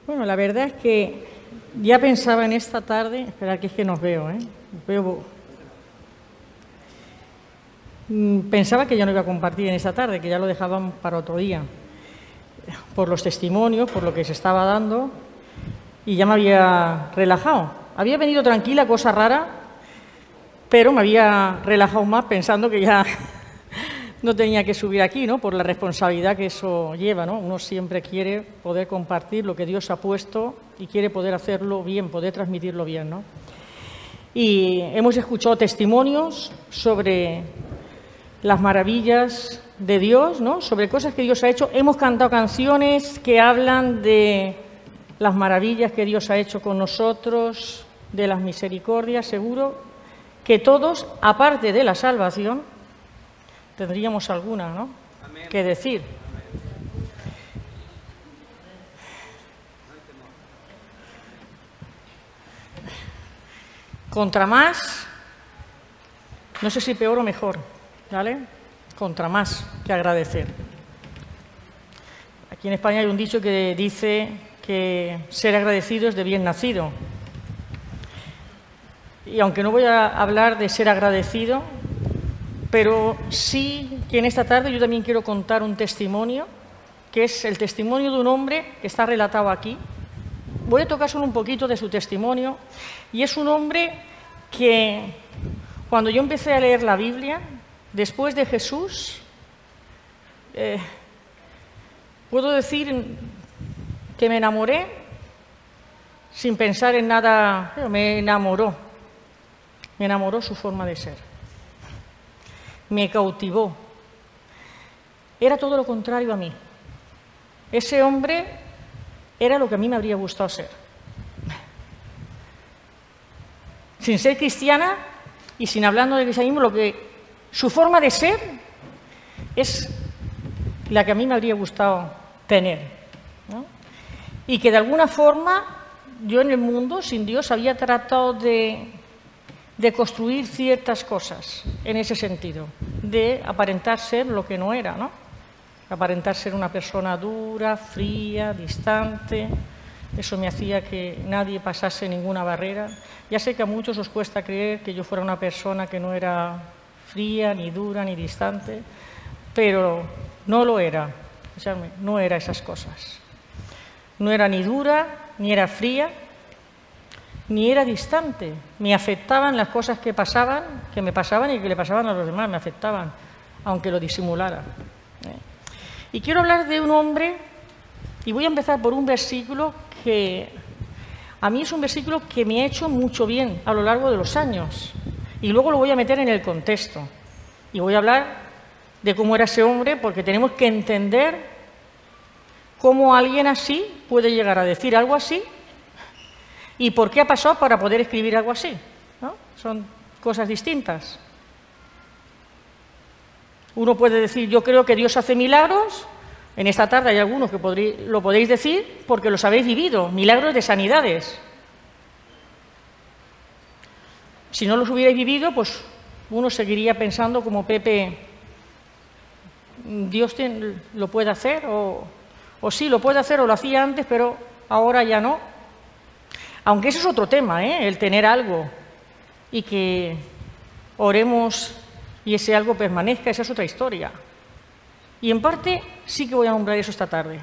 Bueno, la verdad es que ya pensaba en esta tarde, esperad que es que nos veo, pensaba que ya no iba a compartir en esta tarde, que ya lo dejaban para otro día, por los testimonios, por lo que se estaba dando, y ya me había relajado. Había venido tranquila, cosa rara, pero me había relajado más pensando que ya no tenía que subir aquí, ¿no? Por la responsabilidad que eso lleva, ¿no? Uno siempre quiere poder compartir lo que Dios ha puesto y quiere poder hacerlo bien, poder transmitirlo bien, ¿no? Y hemos escuchado testimonios sobre las maravillas de Dios, ¿no? Sobre cosas que Dios ha hecho. Hemos cantado canciones que hablan de las maravillas que Dios ha hecho con nosotros, de las misericordias. Seguro que todos, aparte de la salvación, tendríamos alguna, ¿no?, que decir. Contra más, no sé si peor o mejor, ¿vale? Contra más que agradecer. Aquí en España hay un dicho que dice que ser agradecido es de bien nacido. Y aunque no voy a hablar de ser agradecido, pero sí que en esta tarde yo también quiero contar un testimonio, que es el testimonio de un hombre que está relatado aquí. Voy a tocar solo un poquito de su testimonio, y es un hombre que, cuando yo empecé a leer la Biblia, después de Jesús, puedo decir que me enamoré sin pensar en nada, pero me enamoró su forma de ser. Me cautivó. Era todo lo contrario a mí. Ese hombre era lo que a mí me habría gustado ser. Sin ser cristiana y sin hablando del cristianismo, su forma de ser es la que a mí me habría gustado tener, ¿no? Y que de alguna forma yo en el mundo, sin Dios, había tratado de construir ciertas cosas en ese sentido, de aparentar ser lo que no era, ¿no? Aparentar ser una persona dura, fría, distante. Eso me hacía que nadie pasase ninguna barrera. Ya sé que a muchos os cuesta creer que yo fuera una persona que no era fría, ni dura, ni distante, pero no lo era. Escuchadme, no era esas cosas. No era ni dura, ni era fría, ni era distante. Me afectaban las cosas que me pasaban y que le pasaban a los demás, me afectaban, aunque lo disimulara. Y quiero hablar de un hombre, y voy a empezar por un versículo que a mí es un versículo que me ha hecho mucho bien a lo largo de los años, y luego lo voy a meter en el contexto, y voy a hablar de cómo era ese hombre, porque tenemos que entender cómo alguien así puede llegar a decir algo así, y por qué ha pasado para poder escribir algo así, ¿no? Son cosas distintas. Uno puede decir, yo creo que Dios hace milagros. En esta tarde hay algunos que lo podéis decir porque los habéis vivido, milagros de sanidades. Si no los hubierais vivido, pues uno seguiría pensando como Pepe, Dios lo puede hacer, o sí, lo puede hacer, o lo hacía antes, pero ahora ya no. Aunque ese es otro tema, el tener algo y que oremos y ese algo permanezca, esa es otra historia. Y en parte sí que voy a nombrar eso esta tarde.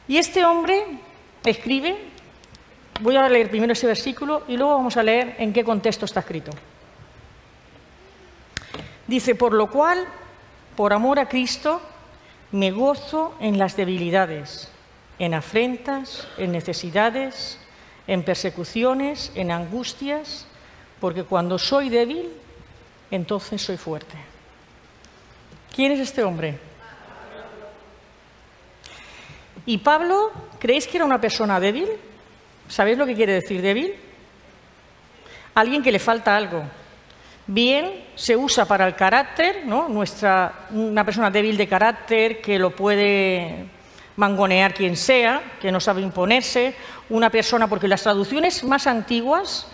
Y este hombre escribe, voy a leer primero ese versículo y luego vamos a leer en qué contexto está escrito. Dice, por lo cual, por amor a Cristo, me gozo en las debilidades, en afrentas, en necesidades, en persecuciones, en angustias, porque cuando soy débil, entonces soy fuerte. ¿Quién es este hombre? ¿Y Pablo, creéis que era una persona débil? ¿Sabéis lo que quiere decir débil? Alguien que le falta algo. Bien, se usa para el carácter, ¿no? Una persona débil de carácter que lo puede mangonear quien sea, que no sabe imponerse, una persona, porque las traducciones más antiguas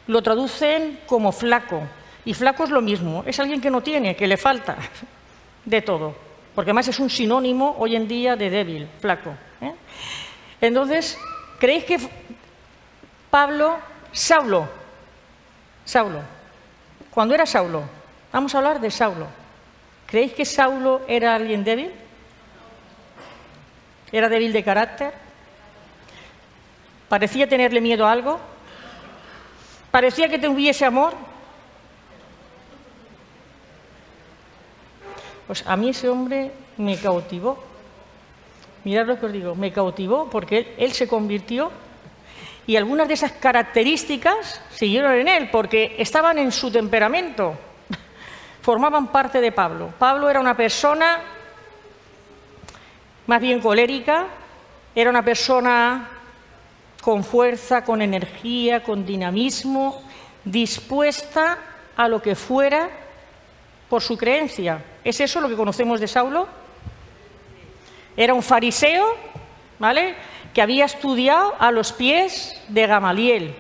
lo traducen como flaco, y flaco es lo mismo, es alguien que no tiene, que le falta de todo, porque además es un sinónimo hoy en día de débil, flaco. Entonces, ¿creéis que Saulo, cuando era Saulo, vamos a hablar de Saulo, ¿creéis que Saulo era alguien débil? ¿Era débil de carácter? ¿Parecía tenerle miedo a algo? ¿Parecía que tuviese amor? Pues a mí ese hombre me cautivó. Mirad lo que os digo, me cautivó porque él se convirtió y algunas de esas características siguieron en él porque estaban en su temperamento, formaban parte de Pablo. Pablo era una persona más bien colérica, era una persona con fuerza, con energía, con dinamismo, dispuesta a lo que fuera por su creencia. ¿Es eso lo que conocemos de Saulo? Era un fariseo, ¿vale?, que había estudiado a los pies de Gamaliel,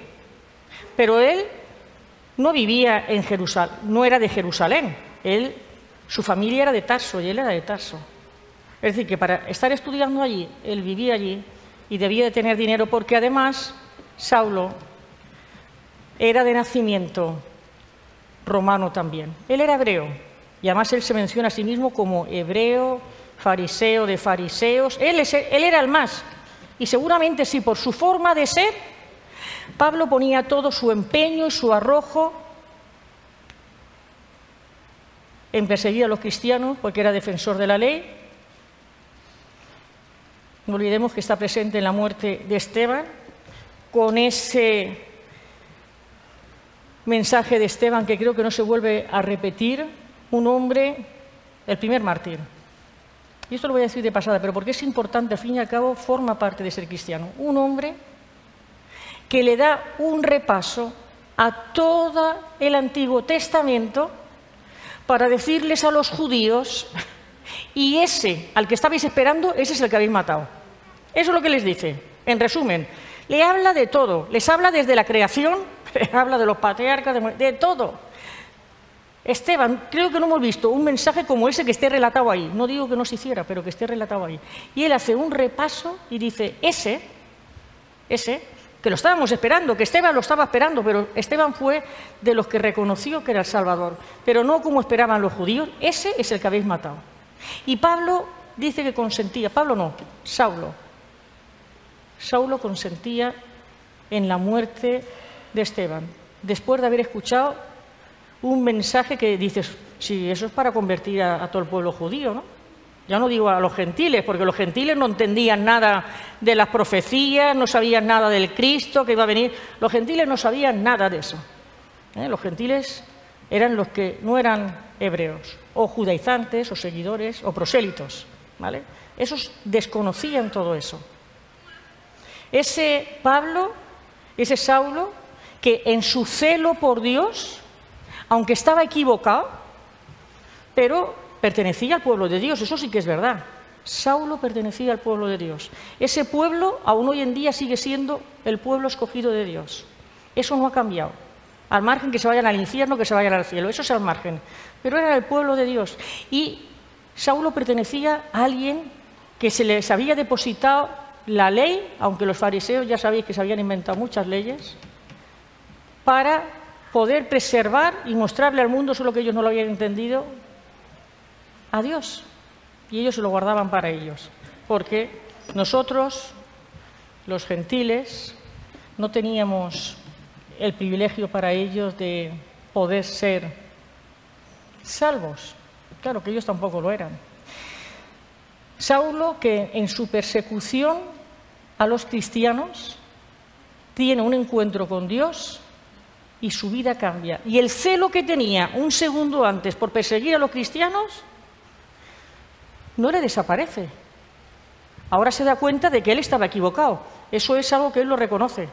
pero él no vivía en Jerusalén, no era de Jerusalén, su familia era de Tarso y él era de Tarso. Es decir, que para estar estudiando allí, él vivía allí y debía de tener dinero porque además Saulo era de nacimiento romano también. Él era hebreo y además él se menciona a sí mismo como hebreo, fariseo de fariseos. Él era el más. Y seguramente sí, por su forma de ser, Pablo ponía todo su empeño y su arrojo en perseguir a los cristianos porque era defensor de la ley. No olvidemos que está presente en la muerte de Esteban, con ese mensaje de Esteban que creo que no se vuelve a repetir, un hombre, el primer mártir. Y esto lo voy a decir de pasada, pero porque es importante, al fin y al cabo, forma parte de ser cristiano. Un hombre que le da un repaso a todo el Antiguo Testamento para decirles a los judíos, y ese al que estabais esperando, ese es el que habéis matado. Eso es lo que les dice. En resumen, le habla de todo. Les habla desde la creación, les habla de los patriarcas, de todo. Esteban, creo que no hemos visto un mensaje como ese que esté relatado ahí. No digo que no se hiciera, pero que esté relatado ahí. Y él hace un repaso y dice, ese, que lo estábamos esperando, que Esteban lo estaba esperando, pero Esteban fue de los que reconoció que era el Salvador, pero no como esperaban los judíos, ese es el que habéis matado. Y Pablo dice que consentía, Pablo no, Saulo. Saulo consentía en la muerte de Esteban, después de haber escuchado un mensaje que dices, sí, eso es para convertir a todo el pueblo judío, ¿no? Ya no digo a los gentiles, porque los gentiles no entendían nada de las profecías, no sabían nada del Cristo que iba a venir. Los gentiles no sabían nada de eso. Los gentiles eran los que no eran hebreos, o judaizantes, o seguidores, o prosélitos, ¿vale? Esos desconocían todo eso. Ese Pablo, ese Saulo, que en su celo por Dios, aunque estaba equivocado, pero pertenecía al pueblo de Dios, eso sí que es verdad. Saulo pertenecía al pueblo de Dios. Ese pueblo aún hoy en día sigue siendo el pueblo escogido de Dios. Eso no ha cambiado. Al margen que se vayan al infierno, que se vayan al cielo, eso es al margen. Pero era el pueblo de Dios. Y Saulo pertenecía a alguien que se les había depositado la ley, aunque los fariseos ya sabéis que se habían inventado muchas leyes, para poder preservar y mostrarle al mundo, solo que ellos no lo habían entendido, a Dios. Y ellos se lo guardaban para ellos. Porque nosotros, los gentiles, no teníamos el privilegio para ellos de poder ser salvos. Claro que ellos tampoco lo eran. Saulo, que en su persecución a los cristianos tiene un encuentro con Dios y su vida cambia. Y el celo que tenía un segundo antes por perseguir a los cristianos no le desaparece. Ahora se da cuenta de que él estaba equivocado. Eso es algo que él lo reconoce.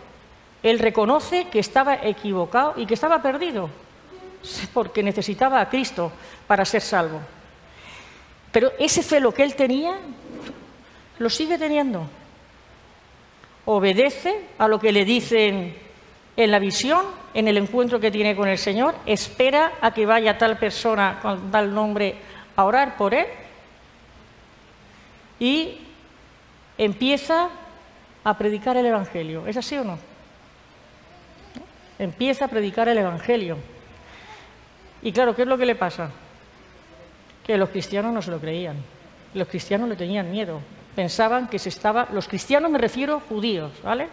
Él reconoce que estaba equivocado y que estaba perdido, porque necesitaba a Cristo para ser salvo. Pero ese celo que él tenía, lo sigue teniendo. Obedece a lo que le dicen en la visión, en el encuentro que tiene con el Señor, espera a que vaya tal persona con tal nombre a orar por él y empieza a predicar el Evangelio. ¿Es así o no? Empieza a predicar el Evangelio. Y claro, ¿qué es lo que le pasa? Que los cristianos no se lo creían. Los cristianos le tenían miedo. Pensaban que los cristianos me refiero judíos, ¿vale?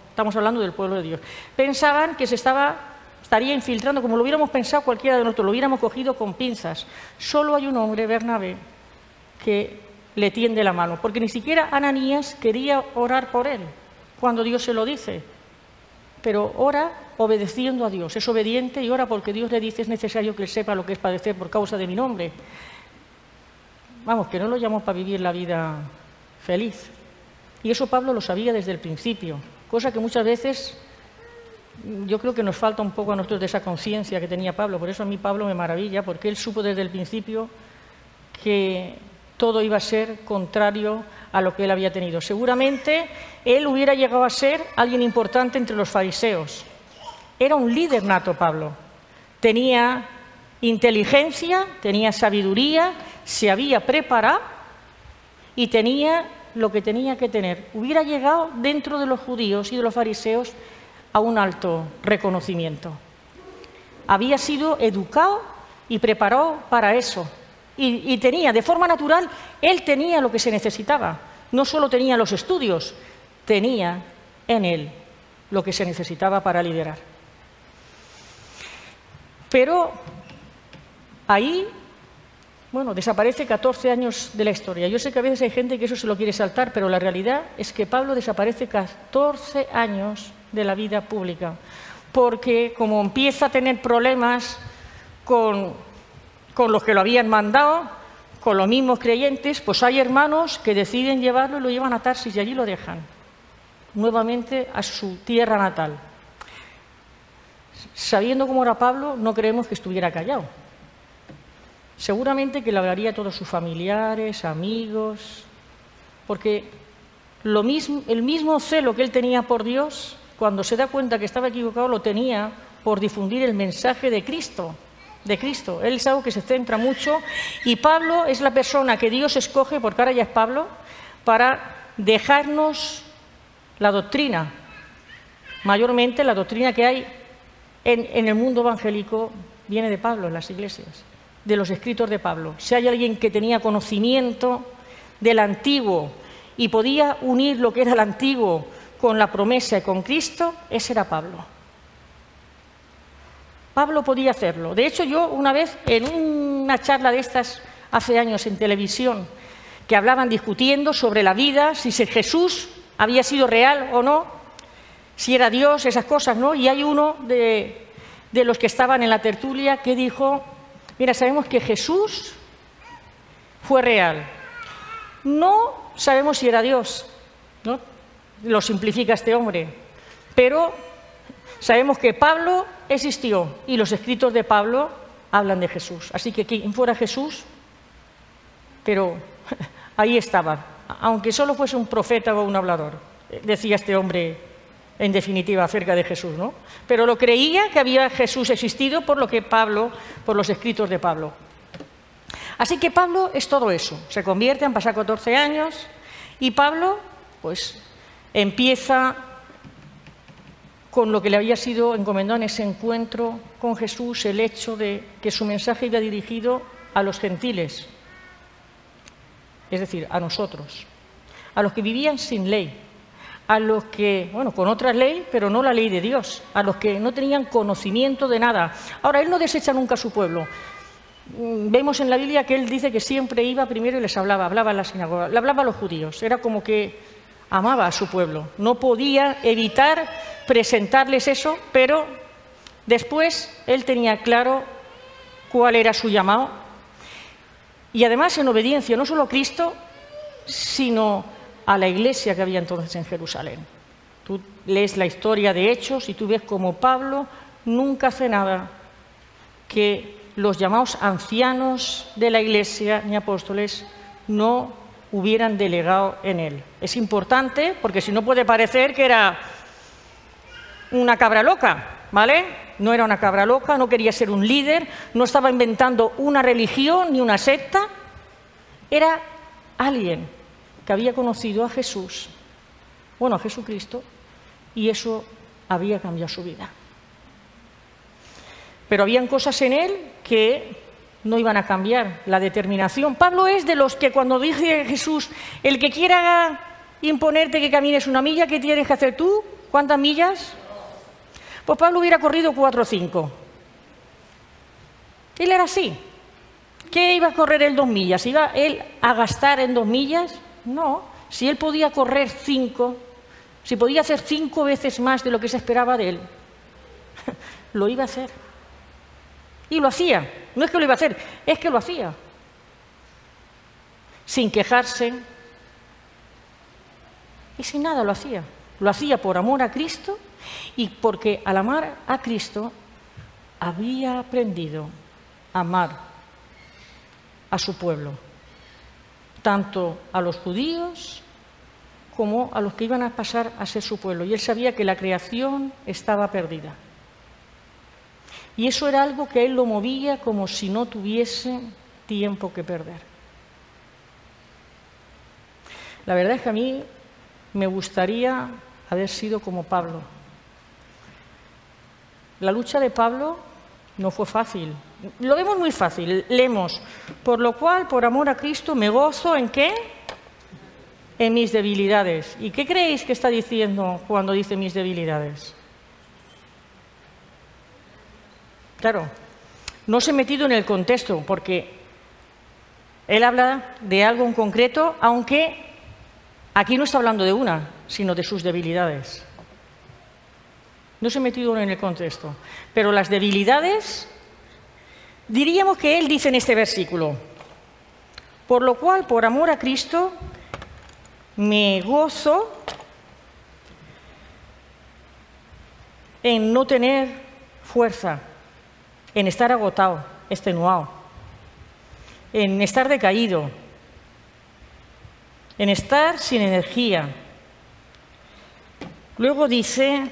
Estamos hablando del pueblo de Dios. Pensaban que estaría infiltrando, como lo hubiéramos pensado cualquiera de nosotros, lo hubiéramos cogido con pinzas. Solo hay un hombre, Bernabé, que le tiende la mano, porque ni siquiera Ananías quería orar por él, cuando Dios se lo dice. Pero ora obedeciendo a Dios, es obediente y ora porque Dios le dice es necesario que él sepa lo que es padecer por causa de mi nombre. Vamos, que no lo llamó para vivir la vida feliz. Y eso Pablo lo sabía desde el principio, cosa que muchas veces yo creo que nos falta un poco a nosotros de esa conciencia que tenía Pablo. Por eso a mí Pablo me maravilla, porque él supo desde el principio que todo iba a ser contrario a lo que él había tenido. Seguramente él hubiera llegado a ser alguien importante entre los fariseos. Era un líder nato Pablo. Tenía inteligencia, tenía sabiduría, se había preparado y tenía lo que tenía que tener. Hubiera llegado dentro de los judíos y de los fariseos a un alto reconocimiento. Había sido educado y preparado para eso. Y tenía, de forma natural, él tenía lo que se necesitaba. No solo tenía los estudios, tenía en él lo que se necesitaba para liderar. Pero ahí, desaparece 14 años de la historia. Yo sé que a veces hay gente que eso se lo quiere saltar, pero la realidad es que Pablo desaparece 14 años de la vida pública, porque como empieza a tener problemas con los que lo habían mandado, con los mismos creyentes, pues hay hermanos que deciden llevarlo y lo llevan a Tarsis y allí lo dejan, nuevamente a su tierra natal. Sabiendo cómo era Pablo, no creemos que estuviera callado. Seguramente que le hablaría a todos sus familiares, amigos, porque el mismo celo que él tenía por Dios, cuando se da cuenta que estaba equivocado, lo tenía por difundir el mensaje de Cristo. Él es algo que se centra mucho y Pablo es la persona que Dios escoge, porque ahora ya es Pablo, para dejarnos la doctrina, mayormente la doctrina que hay en el mundo evangélico viene de Pablo en las iglesias, de los escritos de Pablo. Si hay alguien que tenía conocimiento del antiguo y podía unir lo que era el antiguo con la promesa y con Cristo, ese era Pablo. Pablo podía hacerlo. De hecho, yo una vez en una charla de estas hace años en televisión, que hablaban discutiendo sobre la vida, si Jesús había sido real o no, si era Dios, esas cosas, ¿no? Y hay uno de los que estaban en la tertulia que dijo, mira, sabemos que Jesús fue real. No sabemos si era Dios, ¿no? Lo simplifica este hombre, pero sabemos que Pablo existió y los escritos de Pablo hablan de Jesús. Así que quien fuera Jesús, pero ahí estaba, aunque solo fuese un profeta o un hablador, decía este hombre en definitiva acerca de Jesús, ¿no? Pero lo creía que había Jesús existido por los escritos de Pablo. Así que Pablo es todo eso, se convierte, han pasado 14 años y Pablo pues empieza con lo que le había sido encomendado en ese encuentro con Jesús, el hecho de que su mensaje iba dirigido a los gentiles, es decir, a nosotros, a los que vivían sin ley, a los que, con otra ley, pero no la ley de Dios, a los que no tenían conocimiento de nada. Ahora, él no desecha nunca a su pueblo. Vemos en la Biblia que él dice que siempre iba primero y les hablaba en la sinagoga, le hablaba a los judíos, era como que amaba a su pueblo, no podía evitar presentarles eso, pero después él tenía claro cuál era su llamado y además en obediencia no solo a Cristo, sino a la iglesia que había entonces en Jerusalén. Tú lees la historia de Hechos y tú ves como Pablo nunca hace nada que los llamados ancianos de la iglesia ni apóstoles no hubieran delegado en él. Es importante porque si no puede parecer que era una cabra loca, ¿vale? No era una cabra loca, no quería ser un líder, no estaba inventando una religión ni una secta, era alguien que había conocido a Jesús bueno, a Jesucristo, y eso había cambiado su vida. Pero habían cosas en él que no iban a cambiar, la determinación. Pablo es de los que cuando dice Jesús, el que quiera imponerte que camines 1 milla, ¿qué tienes que hacer tú? ¿Cuántas millas? Pues Pablo hubiera corrido 4 o 5. Él era así. ¿Qué iba a correr él 2 millas? ¿Iba él a gastar en 2 millas? No. Si él podía correr 5, si podía hacer 5 veces más de lo que se esperaba de él, lo iba a hacer. Y lo hacía. No es que lo iba a hacer, es que lo hacía. Sin quejarse. Y sin nada lo hacía. Lo hacía por amor a Cristo y porque al amar a Cristo había aprendido a amar a su pueblo, tanto a los judíos como a los que iban a pasar a ser su pueblo. Y él sabía que la creación estaba perdida. Y eso era algo que a él lo movía como si no tuviese tiempo que perder. La verdad es que a mí me gustaría haber sido como Pablo. La lucha de Pablo no fue fácil. Lo vemos muy fácil. Leemos, por lo cual, por amor a Cristo, me gozo ¿en qué? En mis debilidades. ¿Y qué creéis que está diciendo cuando dice mis debilidades? Claro, no se ha metido en el contexto, porque él habla de algo en concreto, aunque aquí no está hablando de una, sino de sus debilidades. No se ha metido en el contexto. Pero las debilidades, diríamos que él dice en este versículo, por lo cual, por amor a Cristo, me gozo en no tener fuerza, en estar agotado, extenuado, en estar decaído, en estar sin energía. Luego dice,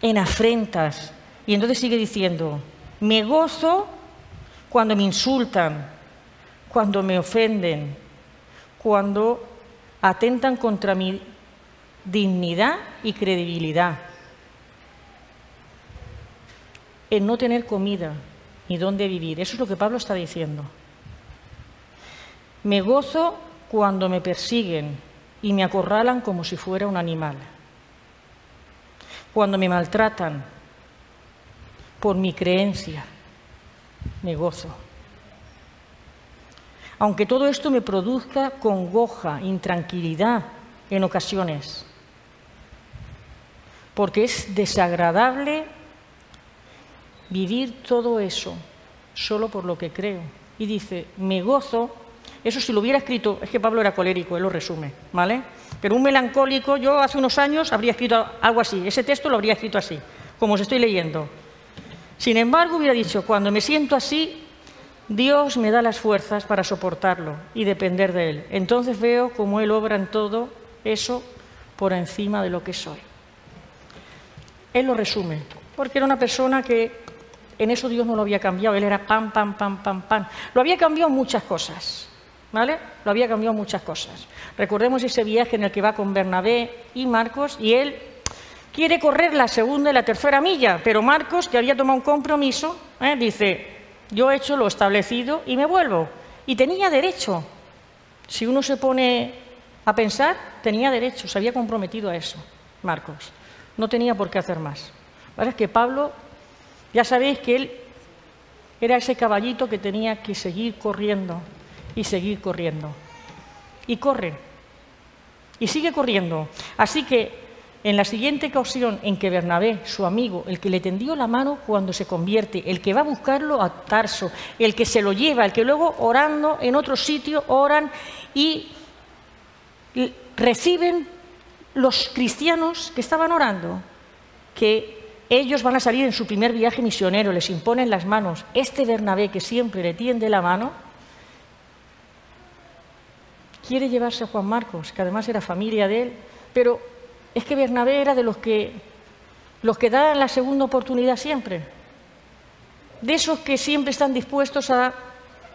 en afrentas, y entonces sigue diciendo, me gozo cuando me insultan, cuando me ofenden, cuando atentan contra mi dignidad y credibilidad, en no tener comida ni dónde vivir. Eso es lo que Pablo está diciendo. Me gozo cuando me persiguen y me acorralan como si fuera un animal. Cuando me maltratan por mi creencia, me gozo. Aunque todo esto me produzca congoja, intranquilidad en ocasiones, porque es desagradable vivir todo eso solo por lo que creo. Y dice, me gozo, eso si lo hubiera escrito, es que Pablo era colérico, él lo resume, ¿vale? Pero un melancólico, yo hace unos años habría escrito algo así, ese texto lo habría escrito así, como os estoy leyendo. Sin embargo, hubiera dicho, cuando me siento así, Dios me da las fuerzas para soportarlo y depender de Él. Entonces veo cómo Él obra en todo eso por encima de lo que soy. Él lo resume, porque era una persona que en eso Dios no lo había cambiado, él era pan, pan, pan, pan, pan. Lo había cambiado muchas cosas, ¿vale? Lo había cambiado muchas cosas. Recordemos ese viaje en el que va con Bernabé y Marcos, y él quiere correr la 2ª y la 3ª milla, pero Marcos, que había tomado un compromiso, dice, yo he hecho lo establecido y me vuelvo. Y tenía derecho. Si uno se pone a pensar, tenía derecho, se había comprometido a eso, Marcos. No tenía por qué hacer más. ¿Vale? Es que Pablo, ya sabéis que él era ese caballito que tenía que seguir corriendo y seguir corriendo. Y corre. Y sigue corriendo. Así que en la siguiente ocasión en que Bernabé, su amigo, el que le tendió la mano cuando se convierte, el que va a buscarlo a Tarso, el que se lo lleva, el que luego orando en otro sitio oran y reciben los cristianos que estaban orando, que ellos van a salir en su primer viaje misionero, les imponen las manos. Este Bernabé, que siempre le tiende la mano, quiere llevarse a Juan Marcos, que además era familia de él, pero es que Bernabé era de los que dan la segunda oportunidad siempre. De esos que siempre están dispuestos a,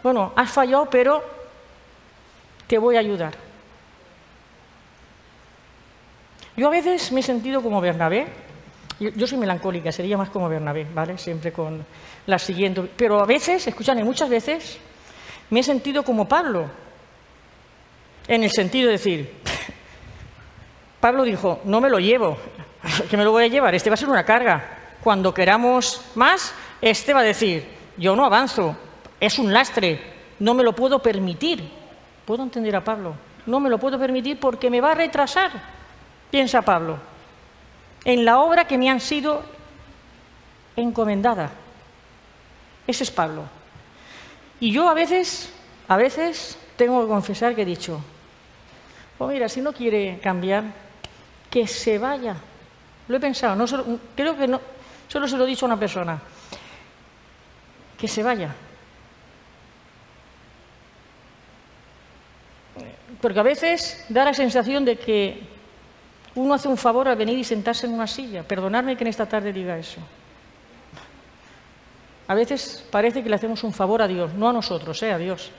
bueno, has fallado, pero te voy a ayudar. Yo a veces me he sentido como Bernabé. Yo soy melancólica, sería más como Bernabé, ¿vale? Siempre con la siguiente. Pero a veces, escúchame, muchas veces me he sentido como Pablo, en el sentido de decir, Pablo dijo, no me lo llevo, que me lo voy a llevar, este va a ser una carga. Cuando queramos más, este va a decir, yo no avanzo, es un lastre, no me lo puedo permitir. ¿Puedo entender a Pablo? No me lo puedo permitir porque me va a retrasar, piensa Pablo, en la obra que me han sido encomendada. Ese es Pablo. Y yo a veces tengo que confesar que he dicho, pues mira, si no quiere cambiar, que se vaya. Lo he pensado, creo que no, solo se lo he dicho a una persona, que se vaya. Porque a veces da la sensación de que uno hace un favor al venir y sentarse en una silla. Perdonadme que en esta tarde diga eso. A veces parece que le hacemos un favor a Dios, no a nosotros, a Dios.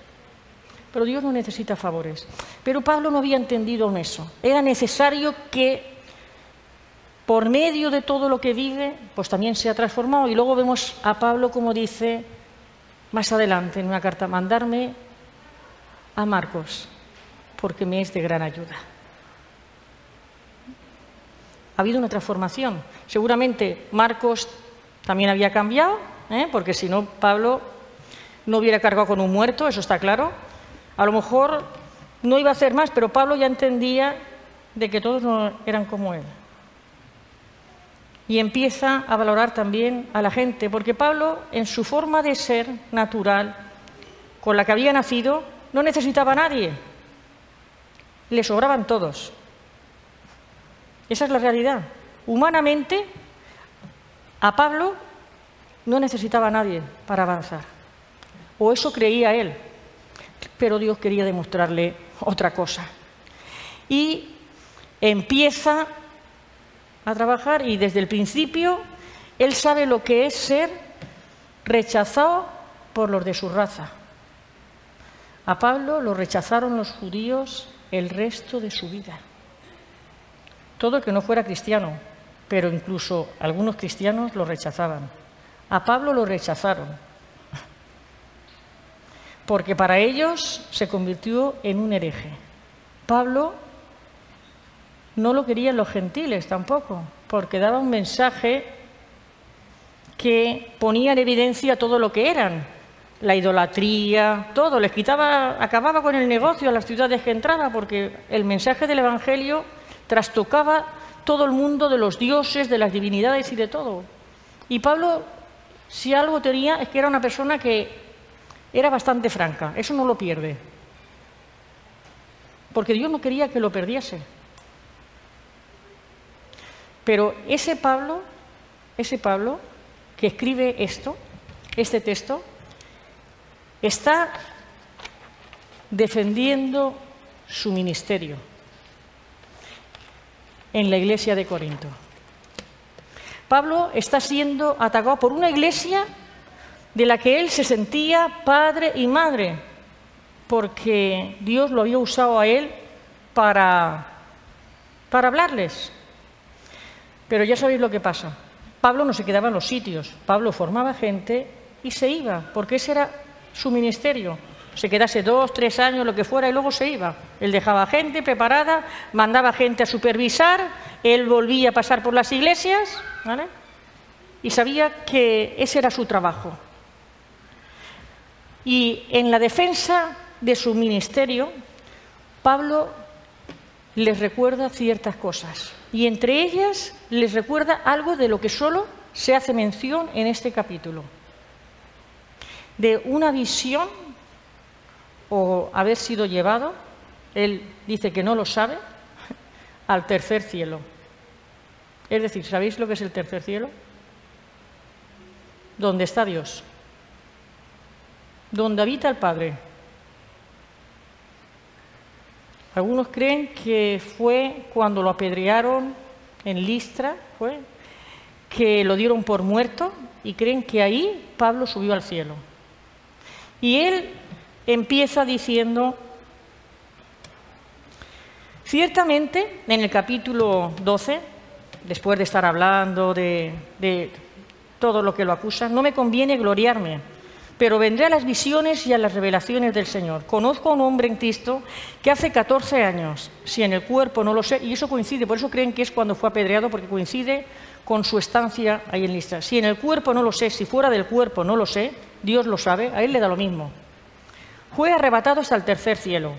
Pero Dios no necesita favores. Pero Pablo no había entendido en eso. Era necesario que, por medio de todo lo que vive, pues también se ha transformado. Y luego vemos a Pablo como dice más adelante en una carta, mandarme a Marcos, porque me es de gran ayuda. Ha habido una transformación. Seguramente Marcos también había cambiado, porque si no, Pablo no hubiera cargado con un muerto, eso está claro. A lo mejor no iba a hacer más, pero Pablo ya entendía de que todos no eran como él. Y empieza a valorar también a la gente, porque Pablo, en su forma de ser natural, con la que había nacido, no necesitaba a nadie. Le sobraban todos. Esa es la realidad. Humanamente, a Pablo no necesitaba a nadie para avanzar. O eso creía él. Pero Dios quería demostrarle otra cosa. Y empieza a trabajar y desde el principio él sabe lo que es ser rechazado por los de su raza. A Pablo lo rechazaron los judíos el resto de su vida. Todo el que no fuera cristiano, pero incluso algunos cristianos lo rechazaban. A Pablo lo rechazaron, porque para ellos se convirtió en un hereje. Pablo no lo querían los gentiles tampoco, porque daba un mensaje que ponía en evidencia todo lo que eran, la idolatría, todo, les quitaba, acababa con el negocio a las ciudades que entraba, porque el mensaje del Evangelio trastocaba todo el mundo de los dioses, de las divinidades y de todo. Y Pablo, si algo tenía, es que era una persona que era bastante franca, eso no lo pierde, porque Dios no quería que lo perdiese. Pero ese Pablo que escribe este texto, está defendiendo su ministerio en la iglesia de Corinto. Pablo está siendo atacado por una iglesia de la que él se sentía padre y madre, porque Dios lo había usado a él para hablarles. Pero ya sabéis lo que pasa. Pablo no se quedaba en los sitios. Pablo formaba gente y se iba, porque ese era su ministerio. Se quedase 2, 3 años, lo que fuera, y luego se iba. Él dejaba gente preparada, mandaba gente a supervisar, él volvía a pasar por las iglesias, ¿vale? Y sabía que ese era su trabajo. Y en la defensa de su ministerio, Pablo les recuerda ciertas cosas. Y entre ellas les recuerda algo de lo que solo se hace mención en este capítulo. De una visión o haber sido llevado, él dice que no lo sabe, al tercer cielo. Es decir, ¿sabéis lo que es el tercer cielo? Donde está Dios, donde habita el Padre. Algunos creen que fue cuando lo apedrearon en Listra, que lo dieron por muerto, y creen que ahí Pablo subió al cielo. Y él empieza diciendo, Ciertamente, en el capítulo 12, después de estar hablando de todo lo que lo acusa, no me conviene gloriarme, pero vendré a las visiones y a las revelaciones del Señor. Conozco a un hombre en Cristo que hace 14 años, si en el cuerpo no lo sé, y eso coincide, por eso creen que es cuando fue apedreado, porque coincide con su estancia ahí en Listra. Si en el cuerpo no lo sé, si fuera del cuerpo no lo sé, Dios lo sabe, a él le da lo mismo. Fue arrebatado hasta el tercer cielo,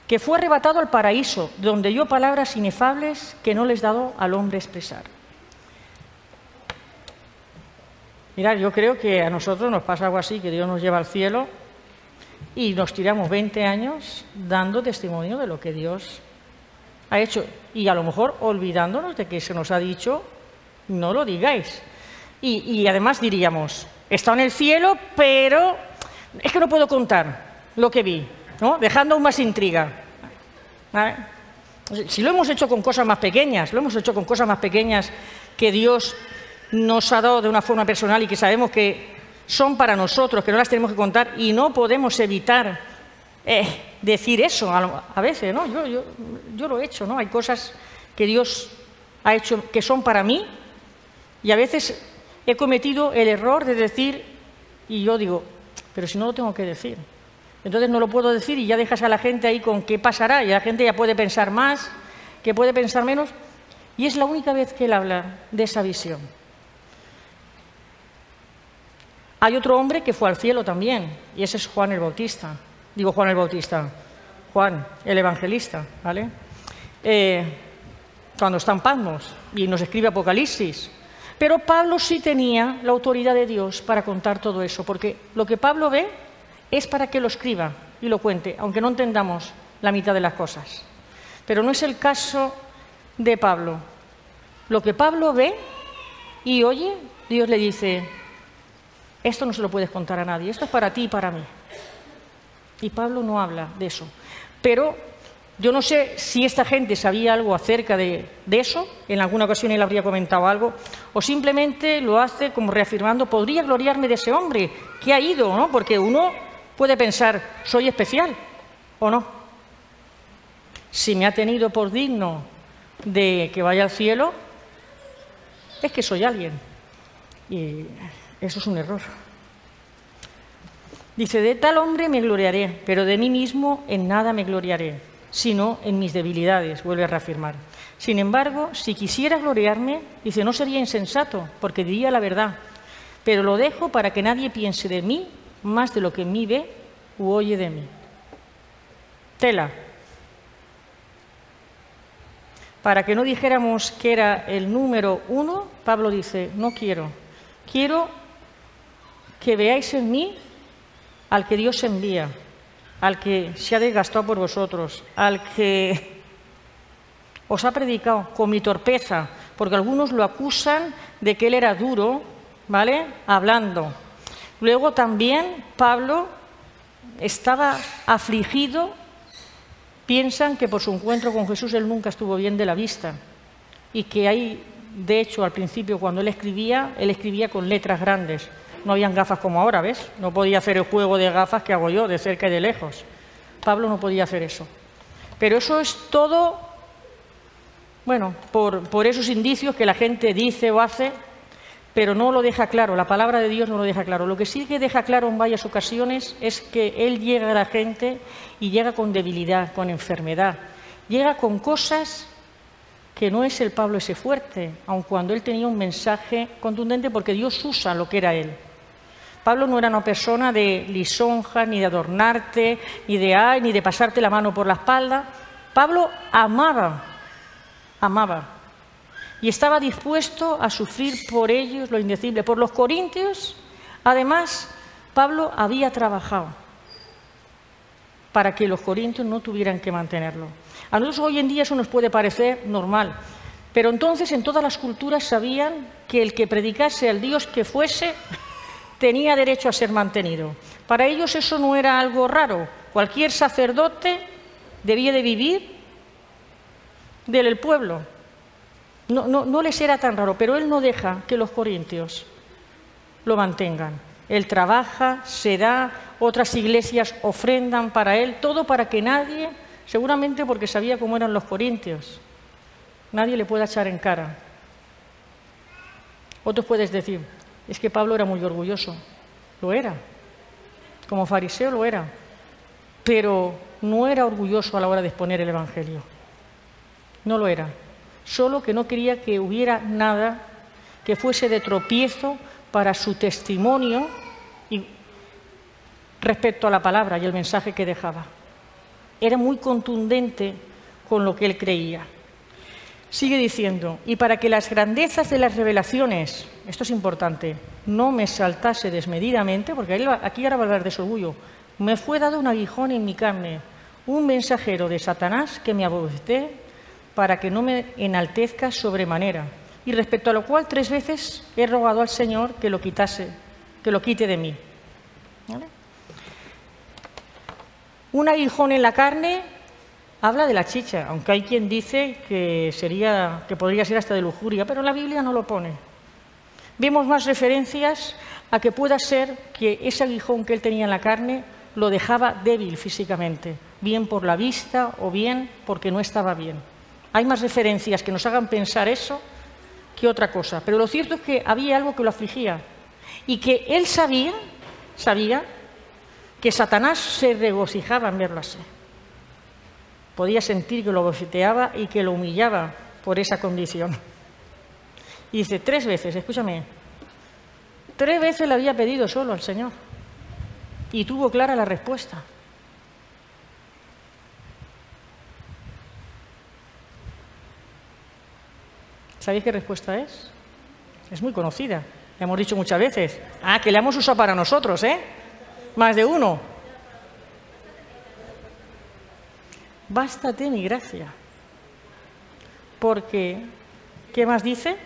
que fue arrebatado al paraíso, donde oyó palabras inefables que no les dado al hombre expresar. Mirad, yo creo que a nosotros nos pasa algo así, que Dios nos lleva al cielo y nos tiramos 20 años dando testimonio de lo que Dios ha hecho. Y a lo mejor olvidándonos de que se nos ha dicho, no lo digáis. Y además diríamos, he estado en el cielo, pero es que no puedo contar lo que vi, ¿no? Dejando aún más intriga. ¿Vale? Si lo hemos hecho con cosas más pequeñas, que Dios nos ha dado de una forma personal y que sabemos que son para nosotros, que no las tenemos que contar y no podemos evitar decir eso a veces, ¿no? Yo lo he hecho, ¿no? Hay cosas que Dios ha hecho que son para mí y a veces he cometido el error de decir, y yo digo, pero si no lo tengo que decir. Entonces no lo puedo decir y ya dejas a la gente ahí con qué pasará y la gente ya puede pensar más, que puede pensar menos, y es la única vez que él habla de esa visión. Hay otro hombre que fue al cielo también, y ese es Juan el Bautista. Digo Juan el Bautista, Juan el Evangelista, ¿vale? Cuando está en Patmos y nos escribe Apocalipsis. Pero Pablo sí tenía la autoridad de Dios para contar todo eso, porque lo que Pablo ve es para que lo escriba y lo cuente, aunque no entendamos la mitad de las cosas. Pero no es el caso de Pablo. Lo que Pablo ve y oye, Dios le dice, esto no se lo puedes contar a nadie, esto es para ti y para mí. Y Pablo no habla de eso. Pero yo no sé si esta gente sabía algo acerca de eso, en alguna ocasión él habría comentado algo, o simplemente lo hace como reafirmando, podría gloriarme de ese hombre que ha ido, ¿no? Porque uno puede pensar, soy especial, ¿o no? Si me ha tenido por digno de que vaya al cielo, es que soy alguien. Y eso es un error. Dice, de tal hombre me gloriaré, pero de mí mismo en nada me gloriaré, sino en mis debilidades, vuelve a reafirmar. Sin embargo, si quisiera gloriarme, dice, no sería insensato, porque diría la verdad, pero lo dejo para que nadie piense de mí más de lo que en mí ve u oye de mí. Tela. Para que no dijéramos que era el número 1, Pablo dice, no quiero. Quiero que veáis en mí al que Dios envía, al que se ha desgastado por vosotros, al que os ha predicado con mi torpeza, porque algunos lo acusan de que él era duro, ¿vale? Hablando. Luego también Pablo estaba afligido, piensan que por su encuentro con Jesús él nunca estuvo bien de la vista y que hay, de hecho, al principio cuando él escribía con letras grandes. No habían gafas como ahora, ¿ves? No podía hacer el juego de gafas que hago yo, de cerca y de lejos. Pablo no podía hacer eso. Pero eso es todo, bueno, por esos indicios que la gente dice o hace, pero no lo deja claro, la palabra de Dios no lo deja claro. Lo que sí que deja claro en varias ocasiones es que Él llega a la gente y llega con debilidad, con enfermedad, llega con cosas que no es el Pablo ese fuerte, aun cuando él tenía un mensaje contundente, porque Dios usa lo que era él. Pablo no era una persona de lisonja, ni de adornarte, ni de pasarte la mano por la espalda. Pablo amaba y estaba dispuesto a sufrir por ellos lo indecible. Por los corintios, además, Pablo había trabajado para que los corintios no tuvieran que mantenerlo. A nosotros hoy en día eso nos puede parecer normal, pero entonces en todas las culturas sabían que el que predicase al Dios que fuese tenía derecho a ser mantenido. Para ellos eso no era algo raro. Cualquier sacerdote debía de vivir del pueblo. No les era tan raro, pero él no deja que los corintios lo mantengan. Él trabaja, se da, otras iglesias ofrendan para él, todo para que nadie Seguramente porque sabía cómo eran los corintios. Nadie le puede echar en cara. Otros puedes decir, es que Pablo era muy orgulloso. Lo era. Como fariseo lo era. Pero no era orgulloso a la hora de exponer el Evangelio. No lo era. Solo que no quería que hubiera nada que fuese de tropiezo para su testimonio y respecto a la palabra y el mensaje que dejaba. Era muy contundente con lo que él creía. Sigue diciendo, y para que las grandezas de las revelaciones, esto es importante, no me saltase desmedidamente, porque aquí ahora va a hablar de su orgullo, me fue dado un aguijón en mi carne, un mensajero de Satanás que me abofeté para que no me enaltezca sobremanera, y respecto a lo cual 3 veces he rogado al Señor que lo quite de mí. ¿Vale? Un aguijón en la carne habla de la chicha, aunque hay quien dice que podría ser hasta de lujuria, pero la Biblia no lo pone. Vemos más referencias a que pueda ser que ese aguijón que él tenía en la carne lo dejaba débil físicamente, bien por la vista o bien porque no estaba bien. Hay más referencias que nos hagan pensar eso que otra cosa, pero lo cierto es que había algo que lo afligía y que él sabía que Satanás se regocijaba en verlo así. Podía sentir que lo bofeteaba y que lo humillaba por esa condición. Y dice, 3 veces, escúchame, 3 veces le había pedido solo al Señor y tuvo clara la respuesta. ¿Sabéis qué respuesta es? Es muy conocida, la hemos dicho muchas veces. Ah, que la hemos usado para nosotros, ¿eh? Más de uno. Bástate mi gracia. Porque, ¿qué más dice?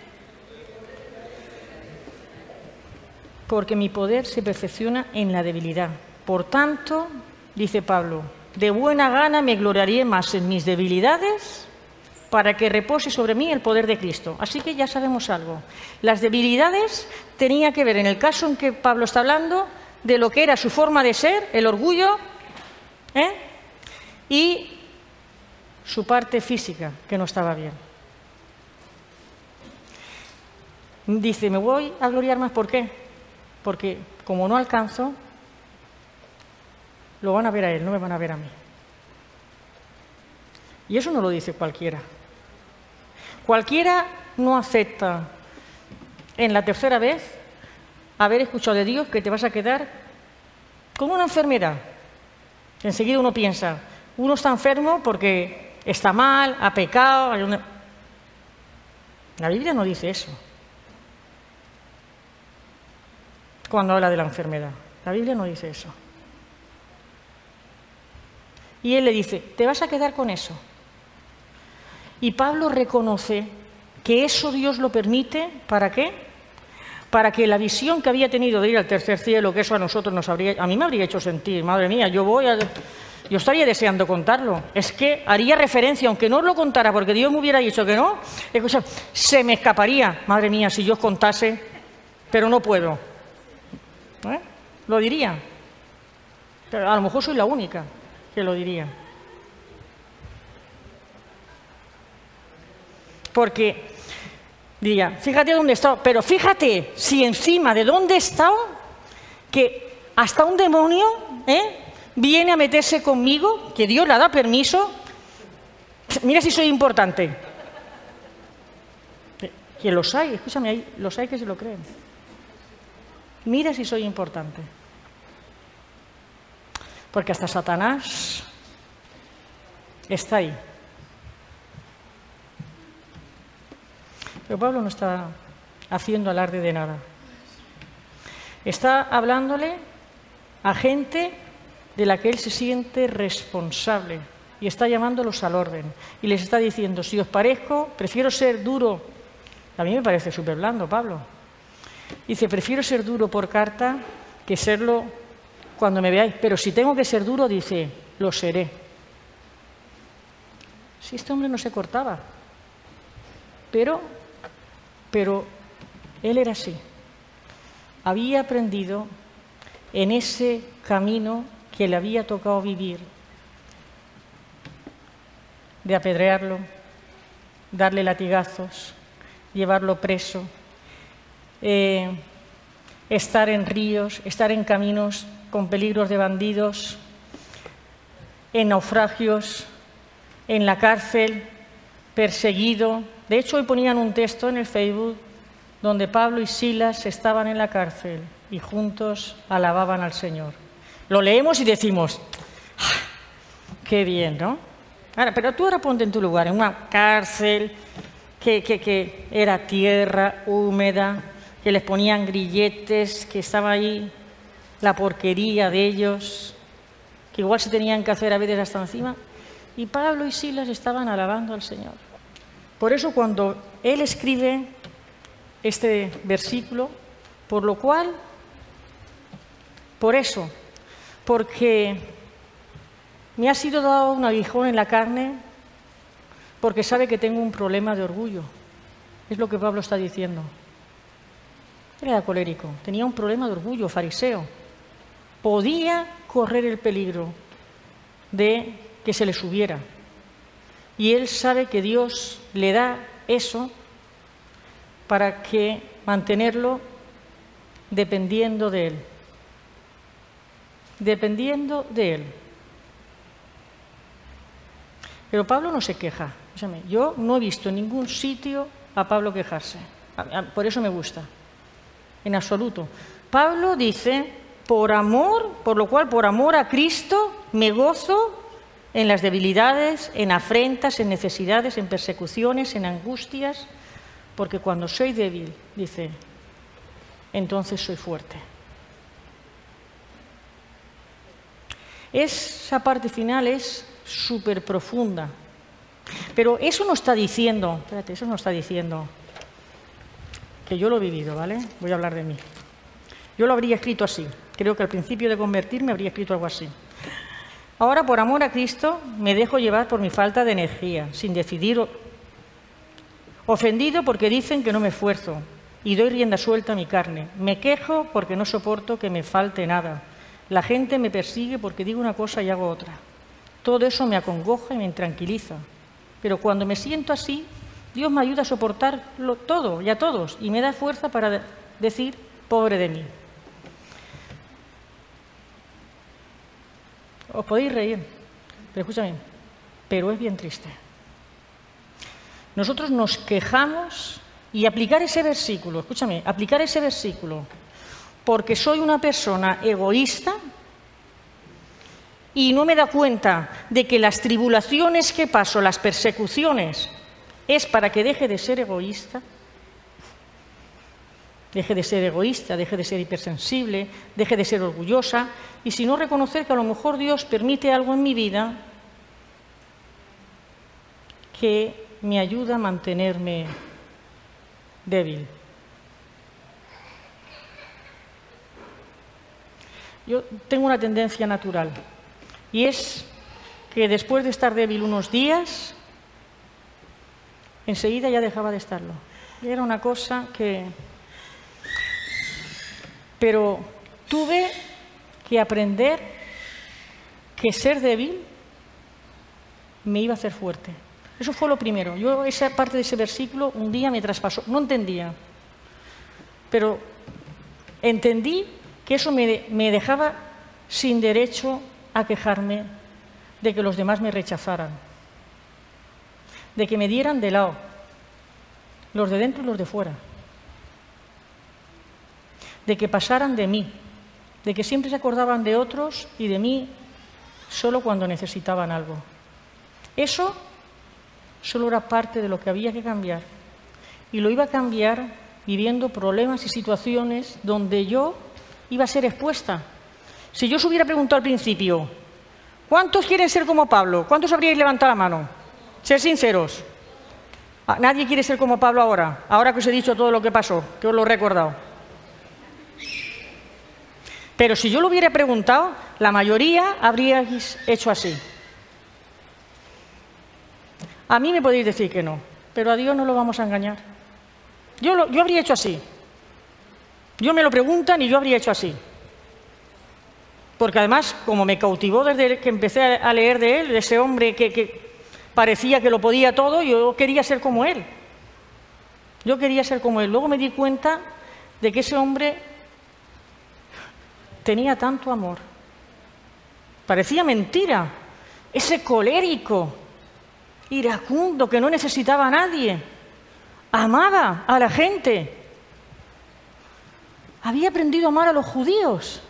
Porque mi poder se perfecciona en la debilidad. Por tanto, dice Pablo, de buena gana me gloriaré más en mis debilidades para que repose sobre mí el poder de Cristo. Así que ya sabemos algo. Las debilidades tenían que ver, en el caso en que Pablo está hablando, de lo que era su forma de ser, el orgullo, y su parte física, que no estaba bien. Dice, me voy a gloriar más, ¿por qué? Porque como no alcanzo, lo van a ver a él, no me van a ver a mí. Y eso no lo dice cualquiera. Cualquiera no acepta en la 3ª vez haber escuchado de Dios que te vas a quedar con una enfermedad. Enseguida uno piensa, uno está enfermo porque está mal, ha pecado. La Biblia no dice eso. Cuando habla de la enfermedad, la Biblia no dice eso. Y él le dice, te vas a quedar con eso. Y Pablo reconoce que eso Dios lo permite, ¿para qué? Para que la visión que había tenido de ir al 3er cielo, que eso a nosotros a mí me habría hecho sentir, madre mía, yo estaría deseando contarlo. Es que haría referencia, aunque no os lo contara, porque Dios me hubiera dicho que no, se me escaparía, madre mía, si yo os contase, pero no puedo. Lo diría. Pero a lo mejor soy la única que lo diría. Porque diría, fíjate dónde he estado, pero fíjate si encima de dónde he estado, que hasta un demonio viene a meterse conmigo, que Dios le da permiso. Mira si soy importante. Que los hay, escúchame, los hay que se lo creen. Mira si soy importante. Porque hasta Satanás está ahí. Pero Pablo no está haciendo alarde de nada. Está hablándole a gente de la que él se siente responsable y está llamándolos al orden. Y les está diciendo, si os parezco, prefiero ser duro. A mí me parece súper blando, Pablo. Dice, prefiero ser duro por carta que serlo cuando me veáis. Pero si tengo que ser duro, dice, lo seré. Si este hombre no se cortaba. Pero él era así. Había aprendido en ese camino que le había tocado vivir de apedrearlo, darle latigazos, llevarlo preso, estar en ríos, estar en caminos con peligros de bandidos, en naufragios, en la cárcel, perseguido. De hecho, hoy ponían un texto en el Facebook donde Pablo y Silas estaban en la cárcel y juntos alababan al Señor. Lo leemos y decimos, qué bien, ¿no? Ahora, pero tú ahora ponte en tu lugar, en una cárcel que era tierra húmeda, que les ponían grilletes, que estaba ahí la porquería de ellos, que igual se tenían que hacer a veces hasta encima, y Pablo y Silas estaban alabando al Señor. Por eso cuando él escribe este versículo, porque me ha sido dado un aguijón en la carne, porque sabe que tengo un problema de orgullo. Es lo que Pablo está diciendo. Él era colérico, tenía un problema de orgullo, fariseo. Podía correr el peligro de que se le subiera. Y él sabe que Dios le da eso para que mantenerlo dependiendo de él. Dependiendo de él. Pero Pablo no se queja. Yo no he visto en ningún sitio a Pablo quejarse. Por eso me gusta. En absoluto. Pablo dice, por lo cual por amor a Cristo me gozo en las debilidades, en afrentas, en necesidades, en persecuciones, en angustias, porque cuando soy débil, dice, entonces soy fuerte. Esa parte final es súper profunda. Pero eso no está diciendo, eso no está diciendo que yo lo he vivido, ¿vale? Voy a hablar de mí. Yo lo habría escrito así. Creo que al principio de convertirme habría escrito algo así. Ahora, por amor a Cristo, me dejo llevar por mi falta de energía, sin decidir. Ofendido porque dicen que no me esfuerzo y doy rienda suelta a mi carne. Me quejo porque no soporto que me falte nada. La gente me persigue porque digo una cosa y hago otra. Todo eso me acongoja y me intranquiliza. Pero cuando me siento así, Dios me ayuda a soportarlo todo y a todos y me da fuerza para decir, pobre de mí. Os podéis reír, pero escúchame, pero es bien triste. Nosotros nos quejamos y aplicar ese versículo, escúchame, aplicar ese versículo, porque soy una persona egoísta y no me da cuenta de que las tribulaciones que paso, las persecuciones, es para que deje de ser egoísta. Deje de ser egoísta, deje de ser hipersensible, deje de ser orgullosa, y si no reconocer que a lo mejor Dios permite algo en mi vida que me ayuda a mantenerme débil. Yo tengo una tendencia natural, y es que después de estar débil unos días, enseguida ya dejaba de estarlo. Y era una cosa que... Pero tuve que aprender que ser débil me iba a hacer fuerte. Eso fue lo primero. Yo esa parte de ese versículo un día me traspasó. No entendía. Pero entendí que eso me dejaba sin derecho a quejarme de que los demás me rechazaran. De que me dieran de lado. Los de dentro y los de fuera. De que pasaran de mí, de que siempre se acordaban de otros y de mí solo cuando necesitaban algo. Eso solo era parte de lo que había que cambiar. Y lo iba a cambiar viviendo problemas y situaciones donde yo iba a ser expuesta. Si yo os hubiera preguntado al principio, ¿cuántos quieren ser como Pablo? ¿Cuántos habríais levantado la mano? Ser sinceros. Nadie quiere ser como Pablo ahora que os he dicho todo lo que pasó, que os lo he recordado. Pero si yo lo hubiera preguntado, la mayoría habríais hecho así. A mí me podéis decir que no, pero a Dios no lo vamos a engañar. Yo habría hecho así. Yo me lo preguntan y yo habría hecho así. Porque además, como me cautivó desde que empecé a leer de él, de ese hombre que parecía que lo podía todo, yo quería ser como él. Yo quería ser como él. Luego me di cuenta de que ese hombre tenía tanto amor. Parecía mentira. Ese colérico, iracundo, que no necesitaba a nadie. Amaba a la gente. Había aprendido a amar a los judíos.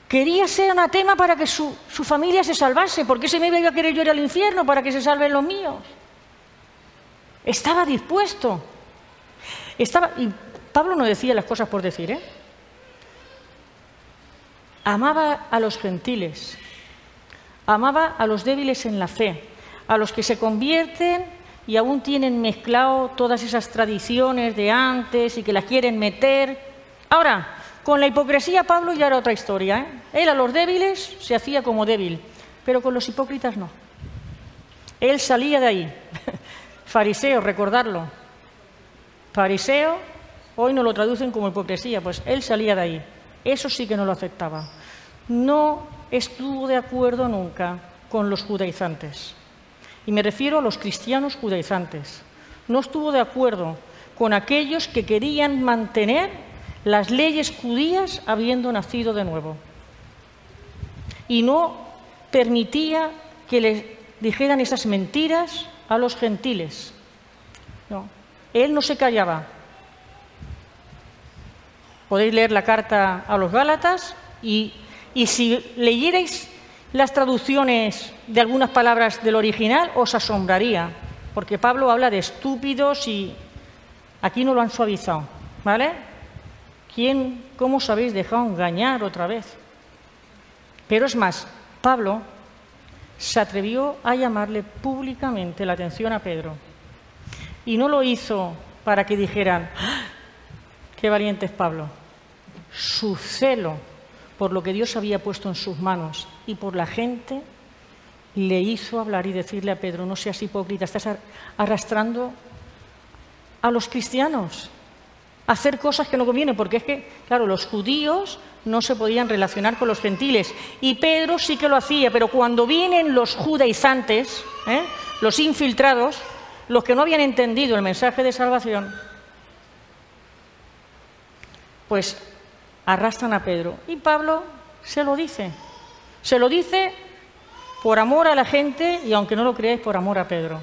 Quería ser anatema para que su familia se salvase. ¿Por qué se me iba a querer yo ir al infierno para que se salven los míos? Estaba dispuesto. Y Pablo no decía las cosas por decir, ¿eh? Amaba a los gentiles. Amaba a los débiles en la fe. A los que se convierten y aún tienen mezclado todas esas tradiciones de antes y que las quieren meter. Ahora, con la hipocresía Pablo ya era otra historia, ¿eh? Él a los débiles se hacía como débil, pero con los hipócritas no. Él salía de ahí. Fariseo, recordarlo. Fariseo, hoy no lo traducen como hipocresía, pues él salía de ahí. Eso sí que no lo aceptaba. No estuvo de acuerdo nunca con los judaizantes. Y me refiero a los cristianos judaizantes. No estuvo de acuerdo con aquellos que querían mantener las leyes judías habiendo nacido de nuevo. Y no permitía que les dijeran esas mentiras a los gentiles. No, él no se callaba. Podéis leer la carta a los Gálatas y si leyerais las traducciones de algunas palabras del original os asombraría, porque Pablo habla de estúpidos y aquí no lo han suavizado, ¿vale? ¿Cómo os habéis dejado engañar otra vez? Pero es más, Pablo se atrevió a llamarle públicamente la atención a Pedro. Y no lo hizo para que dijeran, ¡ah, qué valiente es Pablo! Su celo por lo que Dios había puesto en sus manos y por la gente le hizo hablar y decirle a Pedro, no seas hipócrita, estás arrastrando a los cristianos a hacer cosas que no convienen, porque es que, claro, los judíos no se podían relacionar con los gentiles y Pedro sí que lo hacía, pero cuando vienen los judaizantes, los infiltrados, los que no habían entendido el mensaje de salvación, pues arrastran a Pedro. Y Pablo se lo dice por amor a la gente y, aunque no lo creáis, por amor a Pedro.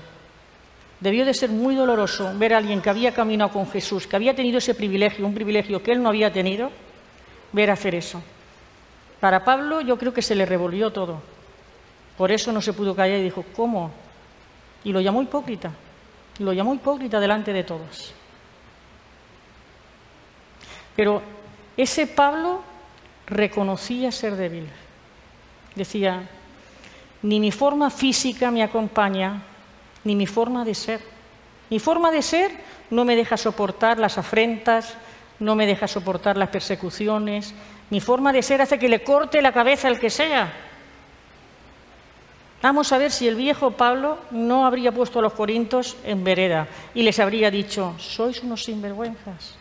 Debió de ser muy doloroso ver a alguien que había caminado con Jesús, que había tenido ese privilegio, un privilegio que él no había tenido, ver hacer eso. Para Pablo yo creo que se le revolvió todo. Por eso no se pudo callar y dijo, ¿cómo? Y lo llamó hipócrita. Lo llamó hipócrita delante de todos. Pero ese Pablo reconocía ser débil. Decía, ni mi forma física me acompaña, ni mi forma de ser. Mi forma de ser no me deja soportar las afrentas, no me deja soportar las persecuciones. Mi forma de ser hace que le corte la cabeza al que sea. Vamos a ver si el viejo Pablo no habría puesto a los corintios en vereda y les habría dicho, sois unos sinvergüenzas.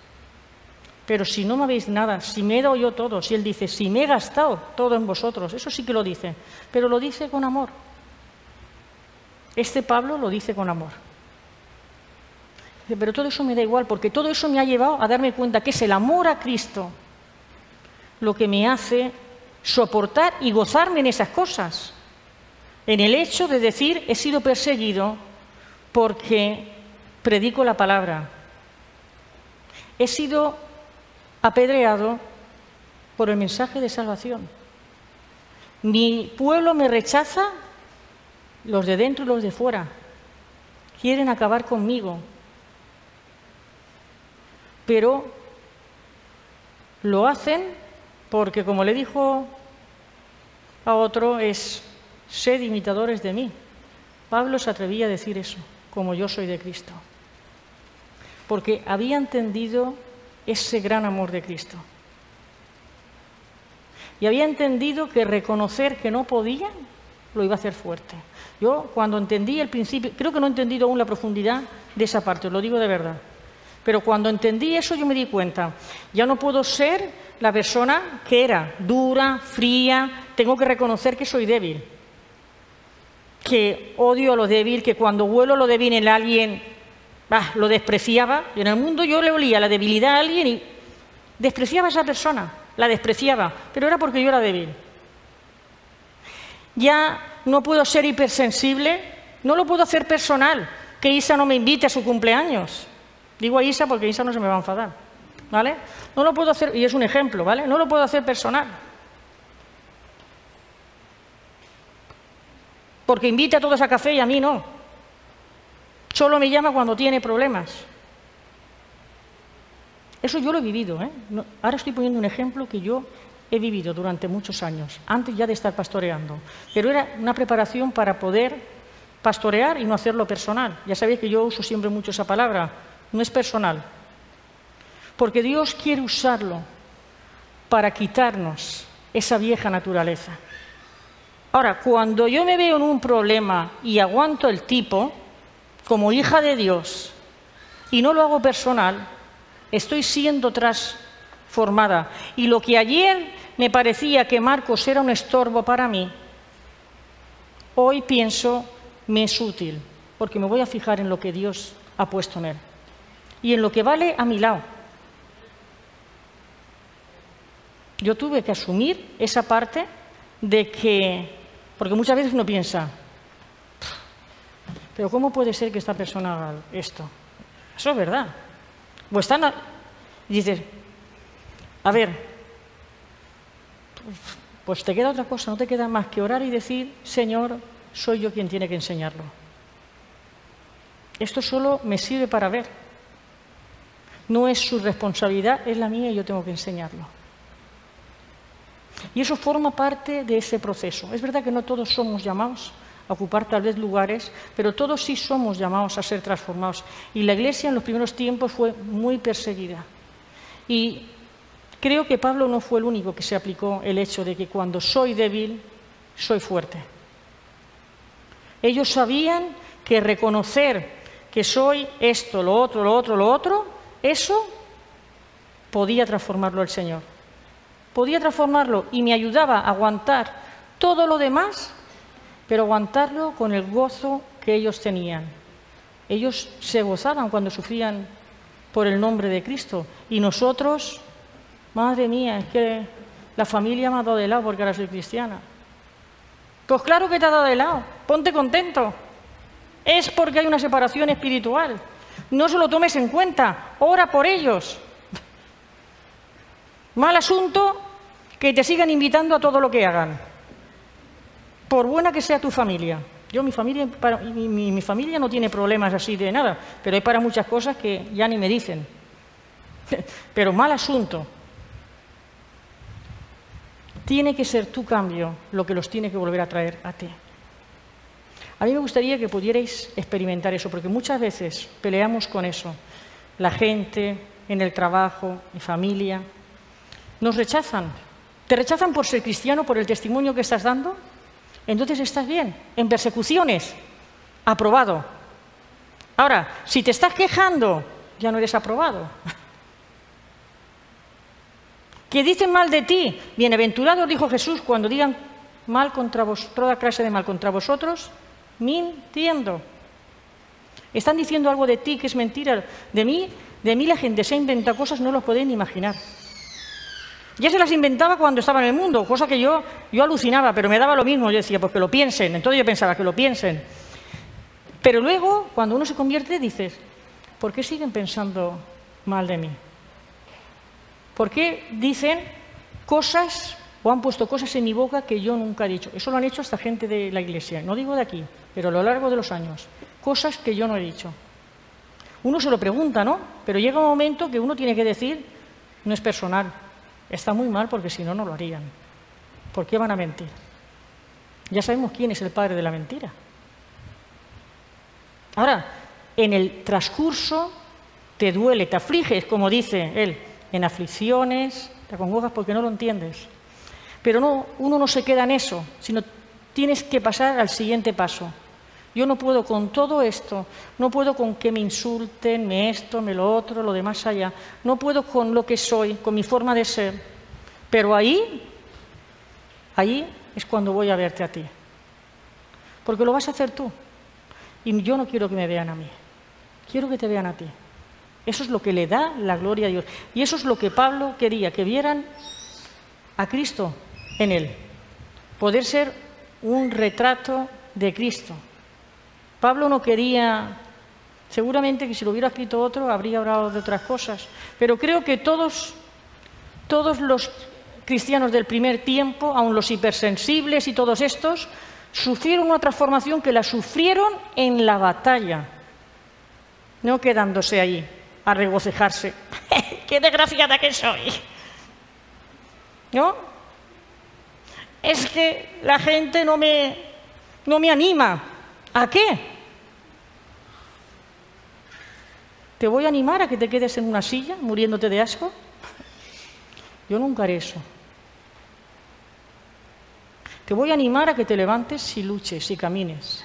Pero si no me habéis nada, si me he dado yo todo, si él dice, si me he gastado todo en vosotros, eso sí que lo dice, pero lo dice con amor. Este Pablo lo dice con amor. Dice, pero todo eso me da igual, porque todo eso me ha llevado a darme cuenta que es el amor a Cristo lo que me hace soportar y gozarme en esas cosas. En el hecho de decir, he sido perseguido porque predico la palabra. He sido apedreado por el mensaje de salvación. Mi pueblo me rechaza, los de dentro y los de fuera. Quieren acabar conmigo. Pero lo hacen porque, como le dijo a otro, es sed imitadores de mí. Pablo se atrevía a decir eso, como yo soy de Cristo. Porque había entendido ese gran amor de Cristo. Y había entendido que reconocer que no podía lo iba a hacer fuerte. Yo, cuando entendí el principio, creo que no he entendido aún la profundidad de esa parte, os lo digo de verdad. Pero cuando entendí eso, yo me di cuenta, ya no puedo ser la persona que era, dura, fría, tengo que reconocer que soy débil. que odio lo débil, que cuando huelo lo débil en alguien, lo despreciaba. Y en el mundo yo le olía la debilidad a alguien y despreciaba a esa persona, la despreciaba, pero era porque yo era débil. Ya no puedo ser hipersensible, no lo puedo hacer personal, que Isa no me invite a su cumpleaños. Digo a Isa porque Isa no se me va a enfadar, ¿vale? No lo puedo hacer, y es un ejemplo, ¿vale? No lo puedo hacer personal. Porque invita a todos a café y a mí no. Solo me llama cuando tiene problemas. Eso yo lo he vivido, ¿eh? Ahora estoy poniendo un ejemplo que yo he vivido durante muchos años, antes ya de estar pastoreando. Pero era una preparación para poder pastorear y no hacerlo personal. Ya sabéis que yo uso siempre mucho esa palabra, no es personal. Porque Dios quiere usarlo para quitarnos esa vieja naturaleza. Ahora, cuando yo me veo en un problema y aguanto el tipo, como hija de Dios, y no lo hago personal, estoy siendo transformada. Y lo que ayer me parecía que Marcos era un estorbo para mí, hoy pienso me es útil, porque me voy a fijar en lo que Dios ha puesto en él y en lo que vale a mi lado. Yo tuve que asumir esa parte de que, porque muchas veces uno piensa, pero ¿cómo puede ser que esta persona haga esto? Eso es verdad. Pues dices, a ver, pues te queda otra cosa, no te queda más que orar y decir, Señor, soy yo quien tiene que enseñarlo. Esto solo me sirve para ver. No es su responsabilidad, es la mía y yo tengo que enseñarlo. Y eso forma parte de ese proceso. Es verdad que no todos somos llamados a ocupar tal vez lugares, pero todos sí somos llamados a ser transformados. Y la Iglesia en los primeros tiempos fue muy perseguida. Y creo que Pablo no fue el único que se aplicó el hecho de que cuando soy débil, soy fuerte. Ellos sabían que reconocer que soy esto, lo otro, eso podía transformarlo el Señor. Podía transformarlo y me ayudaba a aguantar todo lo demás, pero aguantarlo con el gozo que ellos tenían. Ellos se gozaban cuando sufrían por el nombre de Cristo. Y nosotros, madre mía, es que la familia me ha dado de lado porque ahora soy cristiana. Pues claro que te ha dado de lado, ponte contento. Es porque hay una separación espiritual. No se lo tomes en cuenta, ora por ellos. Mal asunto que te sigan invitando a todo lo que hagan, por buena que sea tu familia. Mi familia no tiene problemas así de nada, pero hay para muchas cosas que ya ni me dicen. Pero mal asunto. Tiene que ser tu cambio lo que los tiene que volver a traer a ti. A mí me gustaría que pudierais experimentar eso, porque muchas veces peleamos con eso. La gente, en el trabajo, mi familia, nos rechazan. ¿Te rechazan por ser cristiano, por el testimonio que estás dando? Entonces estás bien. En persecuciones, aprobado. Ahora, si te estás quejando, ya no eres aprobado. Que dicen mal de ti, bienaventurados, dijo Jesús, cuando digan mal contra vos, toda clase de mal contra vosotros, mintiendo. Están diciendo algo de ti que es mentira. De mí la gente se inventa cosas, no los podéis ni imaginar. Ya se las inventaba cuando estaba en el mundo, cosa que yo alucinaba, pero me daba lo mismo. Yo decía, pues que lo piensen. Entonces yo pensaba, que lo piensen. Pero luego, cuando uno se convierte, dices, ¿por qué siguen pensando mal de mí? ¿Por qué dicen cosas o han puesto cosas en mi boca que yo nunca he dicho? Eso lo han hecho hasta gente de la Iglesia, no digo de aquí, pero a lo largo de los años. Cosas que yo no he dicho. Uno se lo pregunta, ¿no? Pero llega un momento que uno tiene que decir, no es personal. Está muy mal porque si no, no lo harían. ¿Por qué van a mentir? Ya sabemos quién es el padre de la mentira. Ahora, en el transcurso te duele, te afliges, como dice él, en aflicciones, te acongojas porque no lo entiendes. Pero no, uno no se queda en eso, sino tienes que pasar al siguiente paso. Yo no puedo con todo esto, no puedo con que me insulten, me esto, me lo otro, lo demás allá. No puedo con lo que soy, con mi forma de ser. Pero ahí es cuando voy a verte a ti. porque lo vas a hacer tú. Y yo no quiero que me vean a mí, quiero que te vean a ti. Eso es lo que le da la gloria a Dios. Y eso es lo que Pablo quería, que vieran a Cristo en él. Poder ser un retrato de Cristo. Pablo no quería, seguramente que si lo hubiera escrito otro habría hablado de otras cosas, pero creo que todos los cristianos del primer tiempo, aun los hipersensibles y todos estos, sufrieron una transformación que la sufrieron en la batalla, no quedándose ahí a regocijarse. ¡Qué desgraciada que soy! ¿No? Es que la gente no me anima. ¿A qué? ¿Te voy a animar a que te quedes en una silla muriéndote de asco? Yo nunca haré eso. Te voy a animar a que te levantes y luches y camines.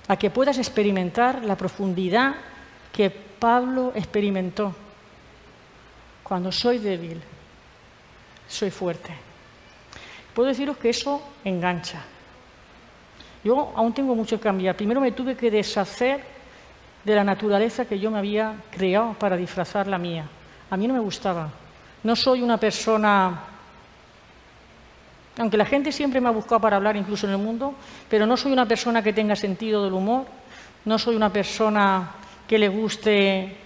A que puedas experimentar la profundidad que Pablo experimentó. Cuando soy débil, soy fuerte. Puedo deciros que eso engancha. Yo aún tengo mucho que cambiar. Primero me tuve que deshacer de la naturaleza que yo me había creado para disfrazar la mía. A mí no me gustaba. No soy una persona, aunque la gente siempre me ha buscado para hablar incluso en el mundo, pero no soy una persona que tenga sentido del humor, no soy una persona que le guste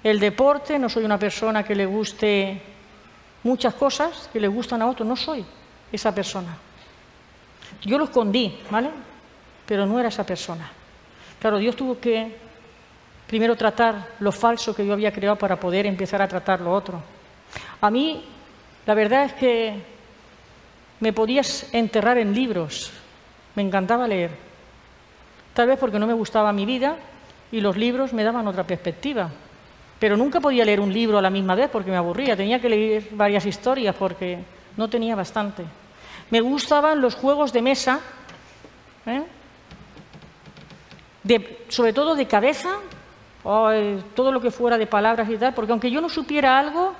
el deporte, no soy una persona que le guste muchas cosas que le gustan a otros, no soy esa persona. Yo lo escondí, ¿vale? Pero no era esa persona. Claro, Dios tuvo que primero tratar lo falso que yo había creado para poder empezar a tratar lo otro. A mí, la verdad es que me podías enterrar en libros. Me encantaba leer. Tal vez porque no me gustaba mi vida y los libros me daban otra perspectiva. Pero nunca podía leer un libro a la misma vez porque me aburría. Tenía que leer varias historias porque no tenía bastante. Me gustaban los juegos de mesa, sobre todo de cabeza, todo lo que fuera de palabras y tal, porque aunque yo no supiera algo,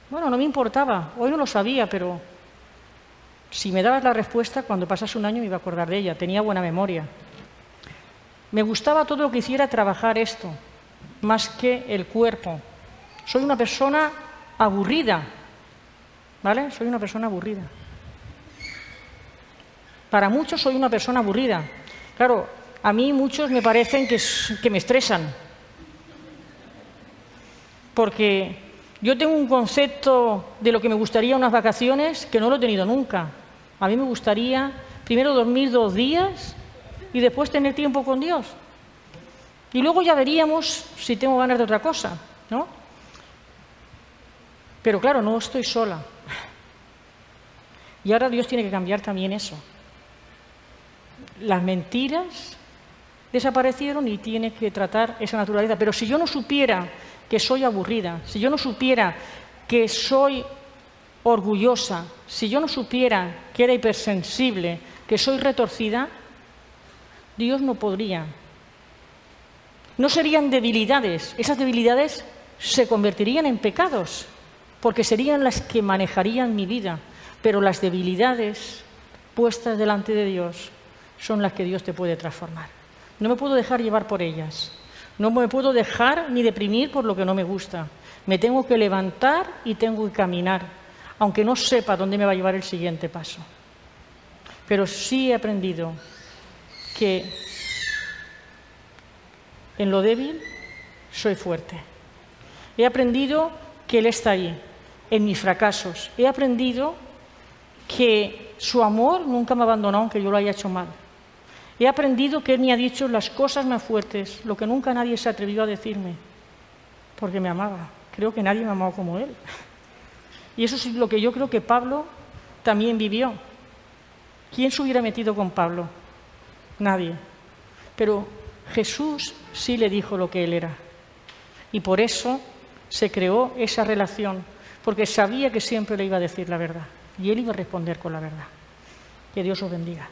bueno, no me importaba. Hoy no lo sabía, pero si me dabas la respuesta, cuando pasase un año me iba a acordar de ella. Tenía buena memoria. Me gustaba todo lo que hiciera trabajar esto, más que el cuerpo. Soy una persona aburrida, ¿vale? Soy una persona aburrida. Para muchos soy una persona aburrida. Claro, a mí muchos me parecen que me estresan. Porque yo tengo un concepto de lo que me gustaría unas vacaciones que no lo he tenido nunca. A mí me gustaría primero dormir 2 días y después tener tiempo con Dios. Y luego ya veríamos si tengo ganas de otra cosa, ¿no? Pero claro, no estoy sola. Y ahora Dios tiene que cambiar también eso. Las mentiras desaparecieron y tiene que tratar esa naturaleza. Pero si yo no supiera que soy aburrida, si yo no supiera que soy orgullosa, si yo no supiera que era hipersensible, que soy retorcida, Dios no podría. No serían debilidades, esas debilidades se convertirían en pecados, porque serían las que manejarían mi vida, pero las debilidades puestas delante de Dios son las que Dios te puede transformar. No me puedo dejar llevar por ellas, no me puedo dejar ni deprimir por lo que no me gusta. Me tengo que levantar y tengo que caminar, aunque no sepa dónde me va a llevar el siguiente paso. Pero sí he aprendido que en lo débil soy fuerte. He aprendido que Él está ahí, en mis fracasos. He aprendido que su amor nunca me ha abandonado aunque yo lo haya hecho mal. He aprendido que Él me ha dicho las cosas más fuertes, lo que nunca nadie se atrevió a decirme, porque me amaba. Creo que nadie me ha amado como Él. Y eso es lo que yo creo que Pablo también vivió. ¿Quién se hubiera metido con Pablo? Nadie. Pero Jesús sí le dijo lo que Él era. Y por eso se creó esa relación, porque sabía que siempre le iba a decir la verdad. Y Él iba a responder con la verdad. Que Dios os bendiga.